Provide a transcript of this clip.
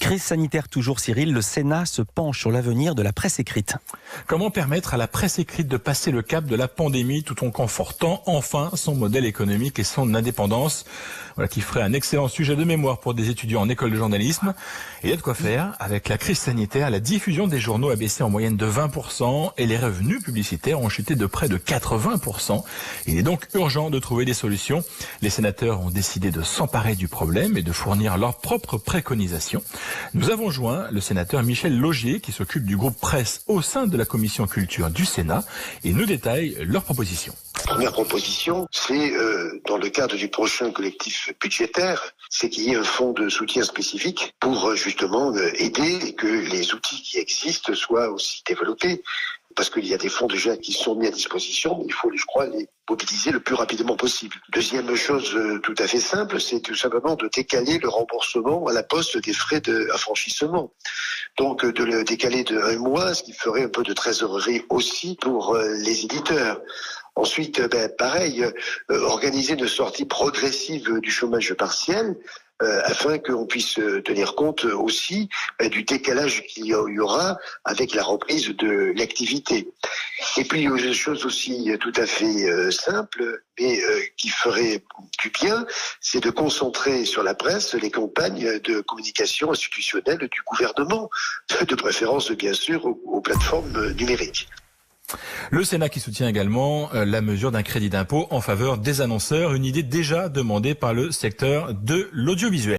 Crise sanitaire toujours, Cyril, le Sénat se penche sur l'avenir de la presse écrite. Comment permettre à la presse écrite de passer le cap de la pandémie tout en confortant enfin son modèle économique et son indépendance? Voilà qui ferait un excellent sujet de mémoire pour des étudiants en école de journalisme. Et il y a de quoi faire. Avec la crise sanitaire, la diffusion des journaux a baissé en moyenne de 20% et les revenus publicitaires ont chuté de près de 80%. Il est donc urgent de trouver des solutions. Les sénateurs ont décidé de s'emparer du problème et de fournir leurs propres préconisations. Nous avons joint le sénateur Michel Laugier qui s'occupe du groupe presse au sein de la commission culture du Sénat et nous détaille leurs propositions. Première proposition, c'est dans le cadre du prochain collectif budgétaire, c'est qu'il y ait un fonds de soutien spécifique pour justement aider et que les outils qui existent soient aussi développés. Parce qu'il y a des fonds déjà qui sont mis à disposition, mais il faut, je crois, les mobiliser le plus rapidement possible. Deuxième chose tout à fait simple, c'est tout simplement de décaler le remboursement à la poste des frais d'affranchissement. Donc de le décaler de 1 mois, ce qui ferait un peu de trésorerie aussi pour les éditeurs. Ensuite, pareil, organiser une sortie progressive du chômage partiel, afin qu'on puisse tenir compte aussi du décalage qu'il y aura avec la reprise de l'activité. Et puis, une chose aussi tout à fait simple, mais qui ferait du bien, c'est de concentrer sur la presse les campagnes de communication institutionnelle du gouvernement, de préférence bien sûr aux plateformes numériques. Le Sénat qui soutient également la mesure d'un crédit d'impôt en faveur des annonceurs, une idée déjà demandée par le secteur de l'audiovisuel.